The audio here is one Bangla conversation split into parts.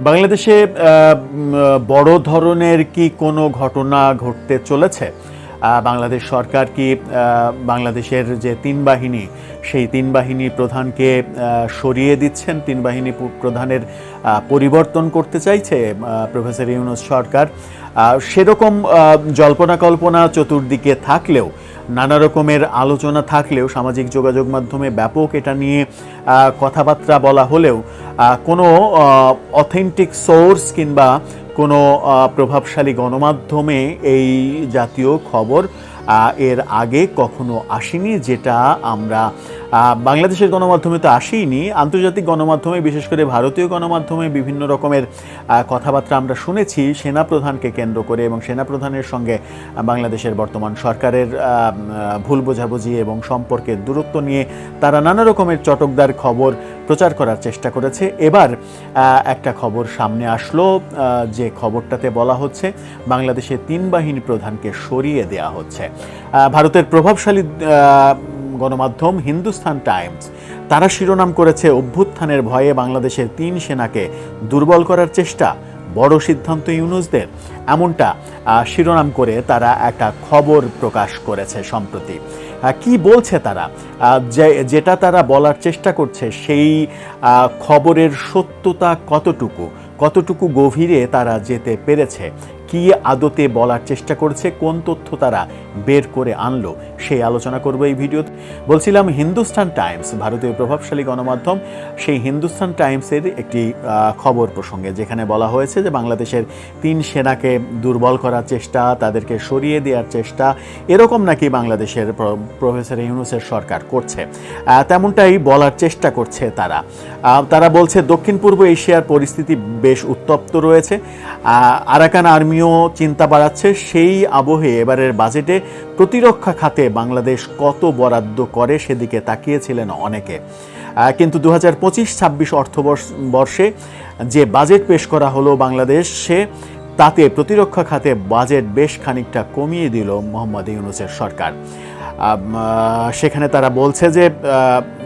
বাংলাদেশে বড় ধরনের কি কোনো ঘটনা ঘটতে চলেছে? বাংলাদেশ সরকার কি বাংলাদেশের যে তিন বাহিনী, সেই তিন বাহিনী প্রধানকে সরিয়ে দিচ্ছেন, তিন বাহিনী প্রধানের পরিবর্তন করতে চাইছে প্রফেসর ইউনূস সরকার? সেরকম জল্পনা কল্পনা চতুর্দিকে থাকলেও, নানা রকমের আলোচনা থাকলেও, সামাজিক যোগাযোগ মাধ্যমে ব্যাপক এটা নিয়ে কথাবার্তা বলা হলেও কোনো অথেন্টিক সোর্স কিংবা কোনো প্রভাবশালী গণমাধ্যমে এই জাতীয় খবর এর আগে কখনো আসেনি, যেটা আমরা বাংলাদেশের গণমাধ্যমে তো আসেইনি, আন্তর্জাতিক গণমাধ্যমে, বিশেষ করে ভারতীয় গণমাধ্যমে বিভিন্ন রকমের কথাবার্তা আমরা শুনেছি সেনাপ্রধানকে কেন্দ্র করে এবং সেনাপ্রধানের সঙ্গে বাংলাদেশের বর্তমান সরকারের ভুল বোঝাবুঝি এবং সম্পর্কের দূরত্ব নিয়ে তারা নানা রকমের চটকদার খবর প্রচার করার চেষ্টা করেছে। এবার একটা খবর সামনে আসলো, যে খবরটাতে বলা হচ্ছে বাংলাদেশের তিন বাহিনী প্রধানকে সরিয়ে দেওয়া হচ্ছে। ভারতের প্রভাবশালী গণমাধ্যম হিন্দুস্তান টাইমস তারা শিরোনাম করেছে, অভ্যুত্থানের ভয়ে বাংলাদেশের তিন সেনাকে দুর্বল করার চেষ্টা, বড় সিদ্ধান্ত ইউনূসদের, এমনটা শিরোনাম করে তারা একটা খবর প্রকাশ করেছে সম্প্রতি। কি বলছে তারা, যেটা তারা বলার চেষ্টা করছে সেই খবরের সত্যতা কতটুকু গভীরে তারা যেতে পেরেছে, কি আদতে বলার চেষ্টা করছে, কোন তথ্য তারা বের করে আনলো, সেই আলোচনা করবো এই ভিডিওতে। বলছিলাম হিন্দুস্তান টাইমস, ভারতীয় প্রভাবশালী গণমাধ্যম, সেই হিন্দুস্তান টাইমসের একটি খবর প্রসঙ্গে, যেখানে বলা হয়েছে যে বাংলাদেশের তিন সেনাকে দুর্বল করার চেষ্টা, তাদেরকে সরিয়ে দেওয়ার চেষ্টা, এরকম নাকি বাংলাদেশের প্রফেসর ইউনূসের সরকার করছে, তেমনটাই বলার চেষ্টা করছে তারা বলছে দক্ষিণ পূর্ব এশিয়ার পরিস্থিতি বেশ উত্তপ্ত রয়েছে, আরাকান আর্মিও চিন্তা বাড়াচ্ছে। সেই আবহে এবারের বাজেটে প্রতিরক্ষা খাতে বাংলাদেশ কত বরাদ্দ করে সেদিকে তাকিয়েছিলেন অনেকে, কিন্তু 2025-26 অর্থবর্ষে যে বাজেট পেশ করা হলো বাংলাদেশে, তাতে প্রতিরক্ষা খাতে বাজেট বেশ খানিকটা কমিয়ে দিল মোহাম্মদ ইউনূসের সরকার। সেখানে তারা বলছে যে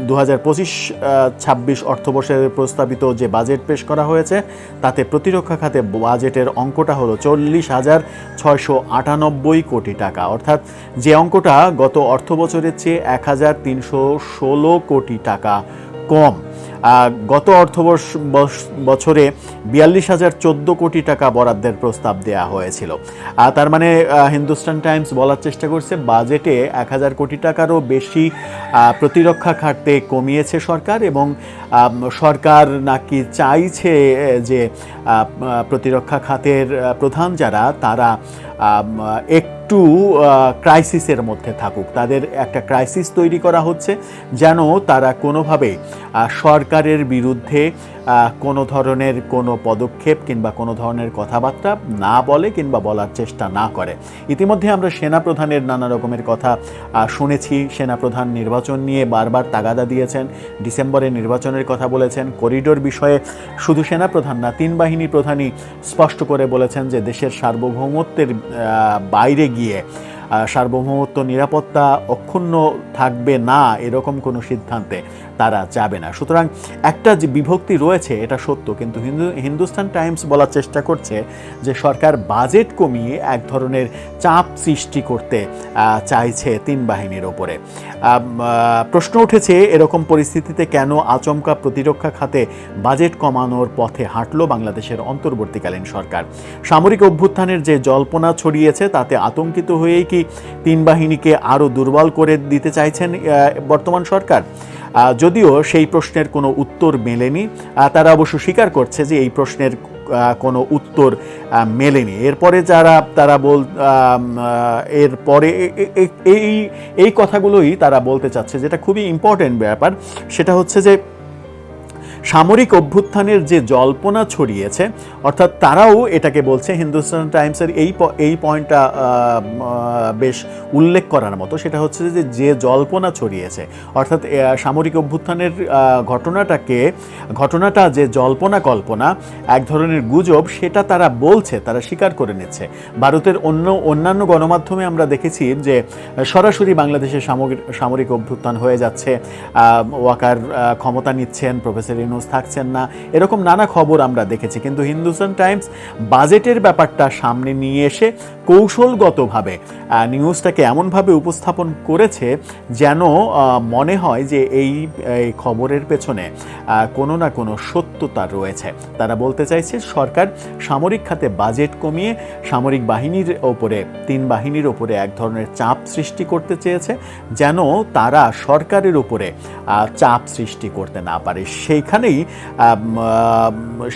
2025-26 অর্থবর্ষের প্রস্তাবিত যে বাজেট পেশ করা হয়েছে, তাতে প্রতিরক্ষা খাতে বাজেটের অঙ্কটা হলো 40,698 কোটি টাকা, অর্থাৎ যে অঙ্কটা গত অর্থবছরের চেয়ে 1,316 কোটি টাকা কম। গত বছরে 42,014 কোটি টাকা বরাদ্দের প্রস্তাব দেওয়া হয়েছিল। তার মানে হিন্দুস্তান টাইমস বলার চেষ্টা করছে বাজেটে 1,000 কোটি টাকারও বেশি প্রতিরক্ষা খাতে কমিয়েছে সরকার, এবং সরকার নাকি চাইছে যে প্রতিরক্ষা খাতের প্রধান যারা, তারা একটু ক্রাইসিসের মধ্যে থাকুক, তাদের একটা ক্রাইসিস তৈরি করা হচ্ছে যেন তারা কোনোভাবেই সরকারের বিরুদ্ধে কোনো ধরনের কোনো পদক্ষেপ কিংবা কোনো ধরনের কথাবার্তা না বলে কিংবা বলার চেষ্টা না করে। ইতিমধ্যে আমরা সেনাপ্রধানের নানা রকমের কথা শুনেছি। সেনাপ্রধান নির্বাচন নিয়ে বারবার তাগাদা দিয়েছেন, ডিসেম্বরে নির্বাচনের কথা বলেছেন। করিডোর বিষয়ে শুধু সেনাপ্রধান না, তিন বাহিনী প্রধানই স্পষ্ট করে বলেছেন যে দেশের সার্বভৌমত্বের বাইরে গিয়ে সার্বভৌমত্ব, নিরাপত্তা অক্ষুণ্ণ থাকবে না, এরকম কোনো সিদ্ধান্তে তারা যাবে না। সুতরাং একটা যে বিভক্তি রয়েছে এটা সত্য, কিন্তু হিন্দুস্তান টাইমস বলার চেষ্টা করছে যে সরকার বাজেট কমিয়ে এক ধরনের চাপ সৃষ্টি করতে চাইছে তিন বাহিনীর ওপরে। প্রশ্ন উঠেছে, এরকম পরিস্থিতিতে কেন আচমকা প্রতিরক্ষা খাতে বাজেট কমানোর পথে হাঁটল বাংলাদেশের অন্তর্বর্তীকালীন সরকার? সামরিক অভ্যুত্থানের যে জল্পনা ছড়িয়েছে তাতে আতঙ্কিত হয়েই কি তিন বাহিনীকে আরও দুর্বল করে দিতে চাইছেন বর্তমান সরকার? যদিও সেই প্রশ্নের কোনো উত্তর মেলেনি, তারা অবশ্য স্বীকার করছে যে এই প্রশ্নের কোনো উত্তর মেলেনি। এরপরে এরপরে এই কথাগুলোই তারা বলতে চাচ্ছে, যেটা খুবই ইম্পর্টেন্ট ব্যাপার, সেটা হচ্ছে যে সামরিক অভ্যুত্থানের যে জল্পনা ছড়িয়েছে, অর্থাৎ তারাও এটাকে বলছে, হিন্দুস্তান টাইমসের এই পয়েন্টটা বেশ উল্লেখ করার মতো, সেটা হচ্ছে যে জল্পনা ছড়িয়েছে, অর্থাৎ সামরিক অভ্যুত্থানের ঘটনাটা যে জল্পনা কল্পনা, এক ধরনের গুজব, সেটা তারা বলছে, তারা স্বীকার করে নিচ্ছে। ভারতের অন্যান্য গণমাধ্যমে আমরা দেখেছি যে সরাসরি বাংলাদেশের সামরিক অভ্যুত্থান হয়ে যাচ্ছে, ওয়াকার ক্ষমতা নিচ্ছেন, প্রফেসর ইউনূস ইউনূস থাকছেন না, এরকম নানা খবর আমরা দেখেছি। কিন্তু হিন্দুস্তান টাইমস বাজেটের ব্যাপারটা সামনে নিয়ে এসে কৌশলগতভাবে নিউজটাকে এমনভাবে উপস্থাপন করেছে যেন মনে হয় যে এই খবরের পেছনে কোনো না কোনো সত্যতা রয়েছে। তারা বলতে চাইছে সরকার সামরিক খাতে বাজেট কমিয়ে সামরিক বাহিনীর ওপরে, 3 বাহিনীর ওপরে এক ধরনের চাপ সৃষ্টি করতে চেয়েছে যেন তারা সরকারের উপরে চাপ সৃষ্টি করতে না পারে। সেইখানেই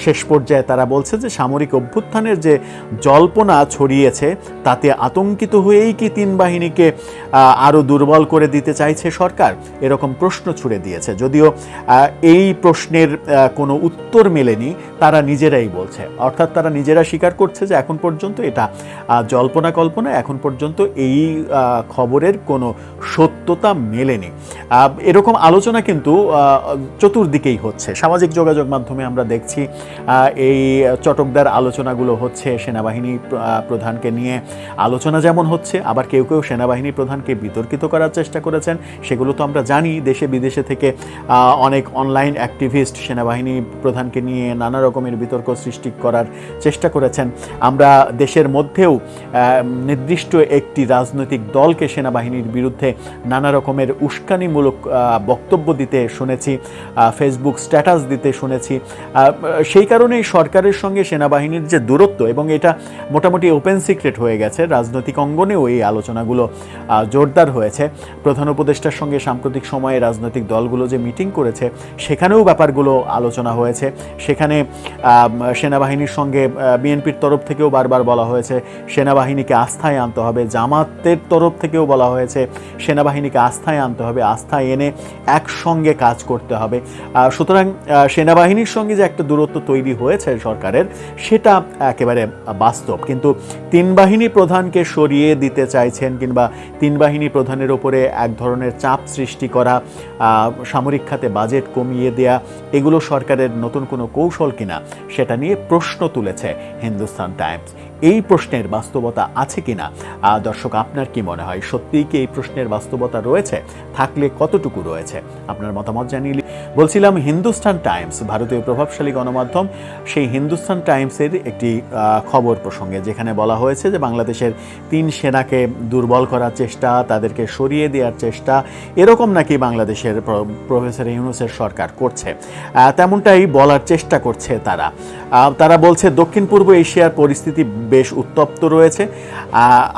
শেষ পর্যায়ে তারা বলছে যে সামরিক অভ্যুত্থানের যে জল্পনা ছড়িয়েছে তাতে আতঙ্কিত হয়েই কি 3 বাহিনীকে আরও দুর্বল করে দিতে চাইছে সরকার, এরকম প্রশ্ন ছুড়ে দিয়েছে। যদিও এই প্রশ্নের কোনো উত্তর মেলেনি, তারা নিজেরাই বলছে, অর্থাৎ তারা নিজেরা স্বীকার করছে যে এখন পর্যন্ত এটা জল্পনা কল্পনা, এখন পর্যন্ত এই খবরের কোনো সত্যতা মেলেনি। এরকম আলোচনা কিন্তু চতুর্দিকেই হচ্ছে। সামাজিক যোগাযোগ মাধ্যমে আমরা দেখছি এই চটকদার আলোচনাগুলো হচ্ছে, সেনাবাহিনী প্রধানকে নিয়ে আলোচনা যেমন হচ্ছে, আবার কেউ কেউ সেনাবাহিনী প্রধানকে বিতর্কিত করার চেষ্টা করেছেন, সেগুলো তো আমরা জানি। দেশে বিদেশে থেকে অনেক অনলাইন অ্যাক্টিভিস্ট সেনাবাহিনী প্রধানকে নিয়ে নানা রকমের বিতর্ক সৃষ্টি করার চেষ্টা করেছেন। আমরা দেশের মধ্যেও নির্দিষ্ট একটি রাজনৈতিক দলকে সেনাবাহিনীর বিরুদ্ধে নানা রকমের উস্কানিমূলক বক্তব্য দিতে শুনেছি, ফেসবুক স্ট্যাটাস দিতে শুনেছি। সেই কারণেই সরকারের সঙ্গে সেনাবাহিনীর যে দূরত্ব, এবং এটা মোটামুটি ওপেন সিক্রেট হয়ে গেছে, রাজনৈতিক অঙ্গনেও এই আলোচনাগুলো জোরদার হয়েছে। প্রধান উপদেষ্টার সঙ্গে সাম্প্রতিক সময়ে রাজনৈতিক দলগুলো যে মিটিং করেছে সেখানেও ব্যাপারগুলো আলোচনা হয়েছে। সেখানে সেনাবাহিনীর সঙ্গে বিএনপির তরফ থেকেও বারবার বলা হয়েছে সেনাবাহিনীকে আস্থায় আনতে হবে, জামাতের তরফ থেকেও বলা হয়েছে সেনাবাহিনীকে আস্থায় আনতে হবে, আস্থায় এনে একসঙ্গে কাজ করতে হবে। সুতরাং সেনাবাহিনীর সঙ্গে যে একটা দূরত্ব তৈরি হয়েছে সরকারের, সেটা একেবারে বাস্তব। কিন্তু 3 বাহিনী প্রধানকে সরিয়ে দিতে চাইছেন কিংবা 3 বাহিনী প্রধানের ওপরে এক ধরনের চাপ সৃষ্টি করা, সামরিক খাতে বাজেট কমিয়ে দেয়া, এগুলো সরকারের নতুন কোনো কৌশল কিনা সেটা নিয়ে প্রশ্ন তুলেছে হিন্দুস্তান টাইমস। এই প্রশ্নের বাস্তবতা আছে কিনা দর্শক, আপনার কি মনে হয়? সত্যিই কি এই প্রশ্নের বাস্তবতা রয়েছে? থাকলে কতটুকু রয়েছে? আপনার মতামত জানিয়ে বলছিলাম হিন্দুস্তান টাইমস ভারতীয় প্রভাবশালী গণমাধ্যম, সেই হিন্দুস্তান টাইমসের একটি খবর প্রসঙ্গে যেখানে বলা হয়েছে যে বাংলাদেশের 3 সেনাকে দুর্বল করার চেষ্টা, তাদেরকে সরিয়ে দেওয়ার চেষ্টা, এরকম নাকি বাংলাদেশের প্রফেসর ইউনূসের সরকার করছে, তেমনটাই বলার চেষ্টা করছে তারা বলছে দক্ষিণ পূর্ব এশিয়ার পরিস্থিতি বেশ উত্তপ্ত রয়েছে,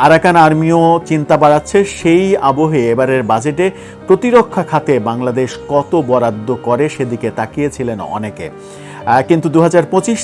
আরাকান আর্মিও চিন্তা বাড়াচ্ছে। সেই আবহে এবারের বাজেটে প্রতিরক্ষা খাতে বাংলাদেশ কত বরাদ্দ করে সেদিকে তাকিয়েছিলেন অনেকে, কিন্তু 2025